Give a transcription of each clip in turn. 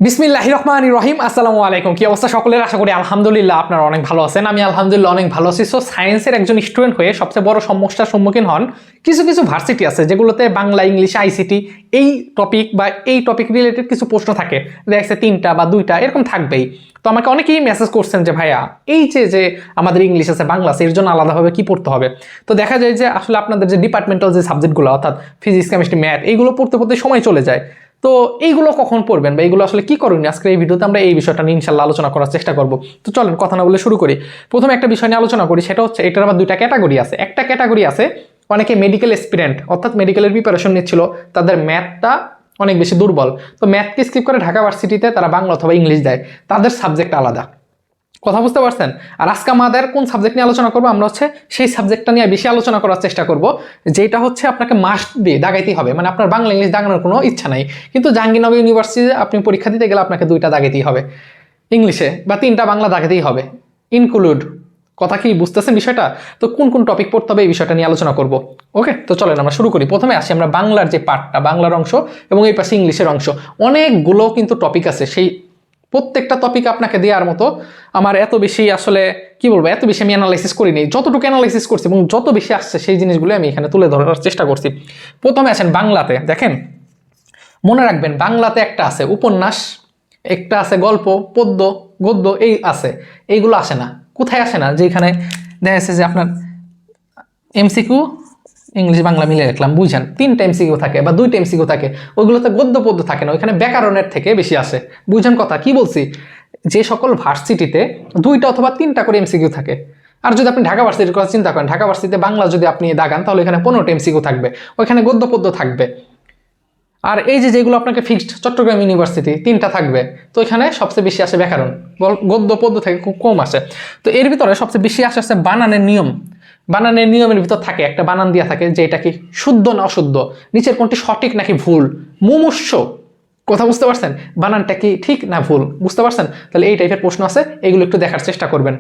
বিসমিল্লাহির রহমানির রহিম। আসসালামু আলাইকুম। কি অবস্থা সকলের? আশা করি আলহামদুলিল্লাহ আপনারা অনেক ভালো আছেন। আমি আলহামদুলিল্লাহ অনেক ভালো আছি। সো সায়েন্সের একজন স্টুডেন্ট হয়ে সবচেয়ে বড় সমস্যার সম্মুখীন হন কিছু কিছু ভার্সিটি আছে যেগুলোতে বাংলা, ইংলিশ, আইসিটি এই টপিক বা এই টপিক রিলেটেড কিছু প্রশ্ন থাকে, দেখছে 3টা বা 2টা এরকম থাকবেই। তো আমাকে অনেকেই মেসেজ করছেন যে ভাইয়া এই যে আমাদের ইংলিশ আছে, বাংলা আছে, এর জন্য আলাদাভাবে কি পড়তে হবে। তো দেখা যায় যে আসলে আপনাদের যে ডিপার্টমেন্টাল যে সাবজেক্টগুলো অর্থাৎ ফিজিক্স, কেমিস্ট্রি, ম্যাথ এইগুলো পড়তে পড়তে সময় চলে যায়। তো এইগুলো কখন পড়বেন বা এইগুলো আসলে কি করুন, আজকে এই ভিডিওতে আমরা এই বিষয়টা নিয়ে ইনশাল্লাহ আলোচনা করার চেষ্টা করব। তো চলেন কথা না বলে শুরু করি। প্রথমে একটা বিষয় নিয়ে আলোচনা করি, সেটা হচ্ছে এটার আবার 2টা ক্যাটাগরি আছে। একটা ক্যাটাগরি আছে অনেকে মেডিকেল এসপিরেন্ট অর্থাৎ মেডিকেলের প্রিপারেশন নিচ্ছিল, তাদের ম্যাথটা অনেক বেশি দুর্বল, তো ম্যাথকে স্কিপ করে ঢাকা ভার্সিটিতে তারা বাংলা অথবা ইংলিশ দেয়, তাদের সাবজেক্ট আলাদা। কথা বুঝতে পারছেন? আর আজকে আমাদের কোন সাবজেক্ট নিয়ে আলোচনা করবো, আমরা হচ্ছে সেই সাবজেক্টটা নিয়ে বেশি আলোচনা করার চেষ্টা করব, যেটা হচ্ছে আপনাকে মাস্ট বি দাগাইতেই হবে। মানে আপনার বাংলা ইংলিশ দাগানোর কোনো ইচ্ছা নাই, কিন্তু জাহাঙ্গীরনগর ইউনিভার্সিটিতে আপনি পরীক্ষা দিতে গেলে আপনাকে 2টা দাগাইতেই হবে ইংলিশে, বা 3টা বাংলা দাগাতেই হবে ইনক্লুড। কথা কি বুঝতেছেন বিষয়টা? তো কোন কোন টপিক পড়তে হবে এই বিষয়টা নিয়ে আলোচনা করব। ওকে, তো চলেন আমরা শুরু করি। প্রথমে আসি আমরা বাংলার যে পার্টটা, বাংলার অংশ এবং এই পাশে ইংলিশের অংশ। অনেকগুলো কিন্তু টপিক আছে, সেই প্রত্যেকটা টপিক আপনাকে দেওয়ার মতো আমার এত বেশি আসলে কি বলবো, এত বেশি আমি অ্যানালাইসিস করিনি। যতটুকু অ্যানালাইসিস করছি এবং যত বেশি আসছে সেই জিনিসগুলো আমি এখানে তুলে ধরার চেষ্টা করছি। প্রথমে আসেন বাংলাতে। দেখেন, মনে রাখবেন বাংলাতে একটা আছে উপন্যাস, একটা আছে গল্প, পদ্য, গদ্য, এই আছে। এইগুলো আসে না। কোথায় আসে না? যেখানে দেখা যাচ্ছে যে আপনার এমসিকিউ ইংলিশ বাংলা মিলে রাখলাম, বুঝছেন, 3টা এমসিকিউ থাকে বা 2টা এমসিকিউ থাকে, ওইগুলোতে গদ্য পদ্য থাকে না, ওইখানে ব্যাকরণের থেকে বেশি আসে। বুঝছেন কথা কি বলছি? যে সকল ভার্সিটিতে 2টা অথবা 3টা করে এমসিকিউ থাকে। আর যদি আপনি ঢাকা ভার্সিটির কথা চিন্তা করেন, ঢাকা ভার্সিটিতে বাংলা যদি আপনি দাগান তাহলে এখানে 15টা এমসিকিউ থাকবে, ওইখানে গদ্য পদ্য থাকবে। আর এই যেগুলো আপনাকে ফিক্সড চট্টগ্রাম ইউনিভার্সিটি 3টা থাকবে, তো এখানে সবচেয়ে বেশি আসে ব্যাকরণ, গদ্য পদ্য থেকে খুব কম আসে। তো এর ভিতরে সবচেয়ে বেশি আসে বানানের নিয়ম। বানানের নিয়মের ভিতর থাকে একটা বানান দিয়া থাকে যে এটা কি শুদ্ধ না অশুদ্ধ, নিচের কোনটি সঠিক নাকি ভুল, মুমূর্ষ। কথা বুঝতে পারছেন? বানানটা কি ঠিক না ভুল, বুঝতে পারছেন? তাহলে এই টাইপের প্রশ্ন আছে, এগুলো একটু দেখার চেষ্টা করবেন।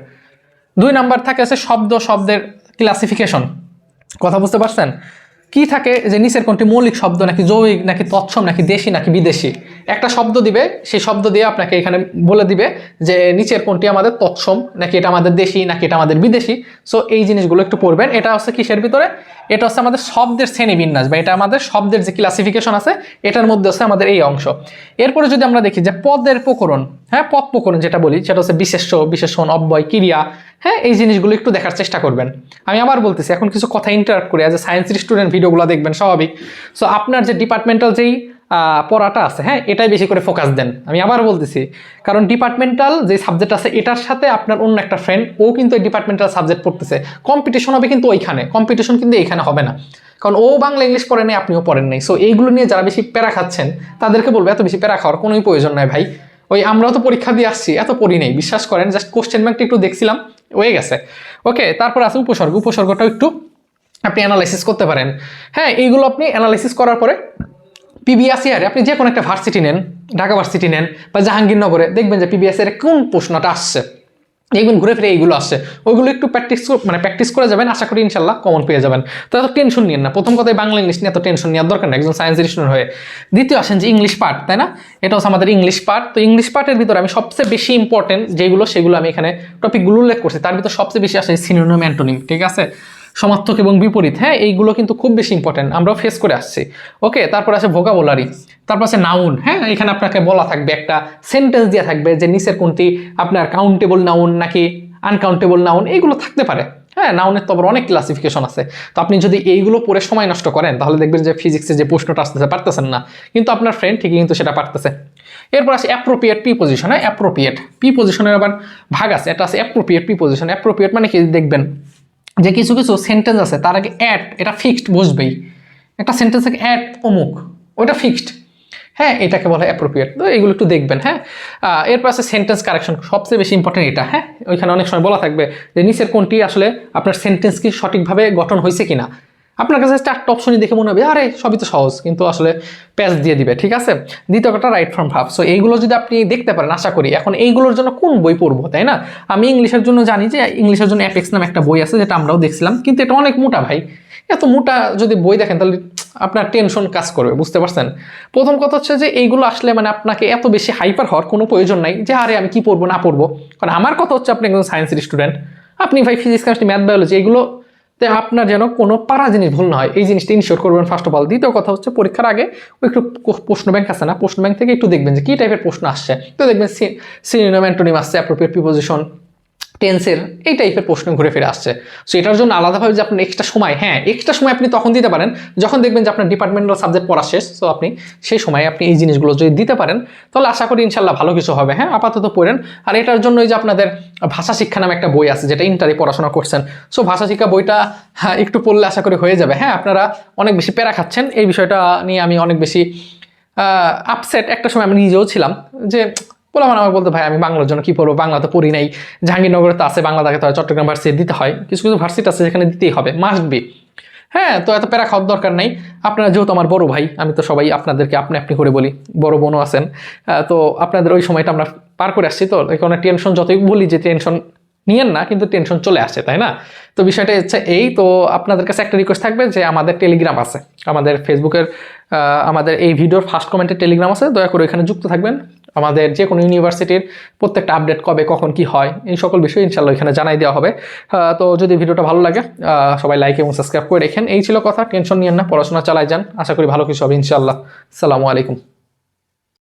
2 নাম্বার থাকে আছে শব্দের ক্লাসিফিকেশন। কথা বুঝতে পারছেন? কি থাকে যে নিচের কোনটি মৌলিক শব্দ নাকি যৌগিক নাকি তৎসম নাকি দেশি নাকি বিদেশি, একটা শব্দ দিবে, সেই শব্দ দিয়ে আপনাকে এখানে বলে দিবে যে নিচের কোনটি আমাদের তৎসম নাকি এটা আমাদের দেশি নাকি এটা আমাদের বিদেশি। সো এই জিনিসগুলো একটু পড়বেন। এটা হচ্ছে কিসের ভিতরে? এটা হচ্ছে আমাদের শব্দের শ্রেণীবিন্যাস, বা এটা আমাদের শব্দের যে ক্লাসিফিকেশন আছে এটার মধ্যে হচ্ছে আমাদের এই অংশ। এরপরে যদি আমরা দেখি যে পদের প্রকরণ, হ্যাঁ পদ প্রকরণ যেটা বলি সেটা হচ্ছে বিশেষ্য, বিশেষণ, অব্যয়, ক্রিয়া, হ্যাঁ এই জিনিসগুলো একটু দেখার চেষ্টা করবেন। আমি আবার বলতেছি, এখন কিছু কথা ইন্টারাপ্ট করি, অ্যাজ এ সায়েন্সের স্টুডেন্ট ভিডিওগুলো দেখবেন স্বাভাবিক। সো আপনার যে ডিপার্টমেন্টাল যেই পড়াটা আছে, হ্যাঁ এটাই বেশি করে ফোকাস দেন। আমি আবার বলতেছি, কারণ ডিপার্টমেন্টাল যে সাবজেক্ট আছে এটার সাথে আপনার অন্য একটা ফ্রেন্ড ও কিন্তু এই ডিপার্টমেন্টাল সাবজেক্ট পড়তেছে, কম্পিটিশন হবে কিন্তু ওইখানে, কম্পিটিশন কিন্তু এইখানে হবে না, কারণ ও বাংলা ইংলিশ পড়ে নাই, আপনিও পড়েন নাই। সো এইগুলো নিয়ে যারা বেশি প্যারা খাচ্ছেন তাদেরকে বলবো এত বেশি প্যারা খাওয়ার কোনোই প্রয়োজন নাই ভাই। ওই আমরাও তো পরীক্ষা দিয়ে আসছি, এত পড়ি নেই, বিশ্বাস করেন, জাস্ট কোশ্চেন ব্যাংকটা একটু দেখছিলাম, হয়ে গেছে। ওকে, তারপর আছে উপসর্গ। উপসর্গটাও একটু আপনি অ্যানালাইসিস করতে পারেন। হ্যাঁ এইগুলো আপনি অ্যানালাইসিস করার পরে পিবিএসইআরে আপনি যে কোনো একটা ভার্সিটি নেন, ঢাকা ভার্সিটি নেন বা জাহাঙ্গীরনগরে, দেখবেন যে পিবিএসইআরে কোন প্রশ্নটা আসছে, দেখবেন ঘুরে ফিরে এইগুলো আসছে, ওইগুলো একটু প্র্যাকটিস করে যাবেন, আশা করি ইনশাল্লাহ কমন পেয়ে যাবেন। তো এত টেনশন নিয়েন না, প্রথম কথায় বাংলা ইংলিশ নিয়ে এত টেনশন নেওয়ার দরকার না একজন সায়েন্সের স্টুডেন্ট হয়ে। দ্বিতীয় আসেন যে ইংলিশ পার্ট, তাই না? এটা হচ্ছে আমাদের ইংলিশ পার্ট। তো ইংলিশ পার্টের ভিতরে আমি সবচেয়ে বেশি ইম্পর্টেন্ট যেগুলো সেগুলো আমি এখানে টপিকগুলো উল্লেখ করছি, তার ভিতরে সবচেয়ে বেশি আসে সিনোনিম, অ্যান্টোনিম, ঠিক আছে, সমার্থক এবং বিপরীত, হ্যাঁ এইগুলো কিন্তু খুব বেশি ইম্পর্টেন্ট, আমরাও ফেস করে আসছি। ওকে, তারপর আছে ভোকাবুলারি, তারপর আছে নাউন। হ্যাঁ এখানে আপনাকে বলা থাকবে, একটা সেন্টেন্স দেওয়া থাকবে যে নিচের কোনটি আপনার কাউন্টেবল নাউন নাকি আনকাউন্টেবল নাউন, এইগুলো থাকতে পারে। হ্যাঁ নাউনের তো আবার অনেক ক্লাসিফিকেশন আছে। তো আপনি যদি এইগুলো পড়ে সময় নষ্ট করেন তাহলে দেখবেন যে ফিজিক্সের যে প্রশ্নটা আসতেছে পারতেছেন না, কিন্তু আপনার ফ্রেন্ড ঠিকই কিন্তু সেটা পারতেছে। এরপর আছে অ্যাপ্রোপ্রিয়েট প্রিপোজিশন। হ্যাঁ অ্যাপ্রোপ্রিয়েট প্রিপোজিশনের আবার ভাগ আছে, এটা আছে অ্যাপ্রোপ্রিয়েট প্রিপোজিশন। অ্যাপ্রোপ্রিয়েট মানে কি, দেখবেন যে কিছু কিছু সেন্টেন্স আছে তার আগে অ্যাট, এটা ফিক্সড বসবেই, একটা সেন্টেন্স থেকে অ্যাট অমুক, ওটা ফিক্সড, হ্যাঁ এটাকে বলা হয় অ্যাপ্রোপ্রিয়েট। তো এগুলো একটু দেখবেন। হ্যাঁ এরপর আছে সেন্টেন্স কারেকশন, সবচেয়ে বেশি ইম্পর্টেন্ট এটা। হ্যাঁ ওইখানে অনেক সময় বলা থাকবে যে নিচের কোনটি আসলে আপনার সেন্টেন্স কি সঠিকভাবে গঠন হয়েছে কিনা, আপনার কাছে 4টা অপশনই দেখে মনে হবে আরে সবই তো সহজ, কিন্তু আসলে প্যাচ দিয়ে দিবে, ঠিক আছে। দ্বিতীয় কথা রাইট ফ্রম ভার্ব। সো এইগুলো যদি আপনি দেখতে পারেন, আশা করি এখন এইগুলোর জন্য কোন বই পড়বো, তাই না? আমি ইংলিশের জন্য জানি যে ইংলিশের জন্য অ্যাপেক্স নামে একটা বই আছে, যেটা আমরাও দেখছিলাম, কিন্তু এটা অনেক মোটা ভাই। এত মোটা যদি বই দেখেন তাহলে আপনার টেনশন কাজ করবে, বুঝতে পারছেন? প্রথম কথা হচ্ছে যে এইগুলো আসলে মানে আপনাকে এত বেশি হাইপার হওয়ার কোনো প্রয়োজন নাই যে আরে আমি কি পড়বো না পড়বো। কারণ আমার কথা হচ্ছে আপনি একজন সায়েন্সের স্টুডেন্ট, আপনি ভাই ফিজিক্স কেমিস্ট্রি ম্যাথ বায়োলজি এগুলো আপনার যেন কোনো পারা জিনিস ভুল না হয়, এই জিনিসটা ইনশিওর করবেন ফার্স্ট অফ অল। দ্বিতীয় কথা হচ্ছে পরীক্ষার আগে ওই একটু প্রশ্ন ব্যাংক আছে না, প্রশ্ন ব্যাংক থেকে একটু দেখবেন যে কি টাইপের প্রশ্ন আসছে। তো দেখবেন সিনোনিম অ্যান্টোনিম আসছে, অ্যাপ্রোপ্রিয়েট প্রিপোজিশন, টেন্সের এই টাইপের প্রশ্ন ঘুরে ফিরে আসছে। সো এটার জন্য আলাদাভাবে যে আপনার এক্সট্রা সময়, হ্যাঁ এক্সট্রা সময় আপনি তখন দিতে পারেন যখন দেখবেন যে আপনার ডিপার্টমেন্টাল সাবজেক্ট পড়া শেষ। সো আপনি সেই সময় আপনি এই জিনিসগুলো যদি দিতে পারেন তাহলে আশা করি ইনশাল্লাহ ভালো কিছু হবে। হ্যাঁ আপাতত পড়েন। আর এটার জন্য যে আপনাদের ভাষা শিক্ষা নামে একটা বই আছে যেটা ইন্টারে পড়াশোনা করছেন, সো ভাষা শিক্ষা বইটা একটু পড়লে আশা করি হয়ে যাবে। হ্যাঁ আপনারা অনেক বেশি প্যারা খাচ্ছেন, এই বিষয়টা নিয়ে আমি অনেক বেশি আপসেট একটা সময় আমি নিজেও ছিলাম যে বললাম আমাকে বলতে ভাই আমি বাংলার জন্য কি পড়বো, বাংলা তো পড়ি নাই, জাহাঙ্গীরনগরে তো আছে বাংলা, তাকে তো চট্টগ্রাম ভার্সিটি দিতে হয়, কিছু কিছু ভার্সিটি আছে যেখানে দিতেই হবে, মাস্ট বি। হ্যাঁ তো এত প্যারা খাওয়ার দরকার নাই। আপনারা যেহেতু আমার বড় ভাই, আমি তো সবাই আপনাদেরকে আপনি আপনি করে বলি, বড় বোনও আছেন, তো আপনাদের ওই সময়টা আমরা পার করে আসছি। তো এখানে টেনশন যতই বলি যে টেনশন নিয়েন না, কিন্তু টেনশন চলে আসে, তাই না? তো বিষয়টা হচ্ছে এই। তো আপনাদের কাছে একটা রিকোয়েস্ট থাকবে যে আমাদের টেলিগ্রাম আছে, আমাদের ফেসবুকের আমাদের এই ভিডিওর ফার্স্ট কমেন্টে টেলিগ্রাম আছে, দয়া করে এখানে যুক্ত থাকবেন। আমাদের যে কোনো ইউনিভার্সিটির প্রত্যেকটা আপডেট কবে কখন কি হয় এই সকল বিষয় ইনশাল্লাহ এখানে জানাই দেওয়া হবে। তো যদি ভিডিওটা ভালো লাগে সবাই লাইক এবং সাবস্ক্রাইব করে রেখেন। এই ছিল কথা, টেনশন নিয়েন না, পড়াশোনা চালাই যান, আশা করি ভালো কিছু হবে ইনশাল্লাহ। আসসালামু আলাইকুম।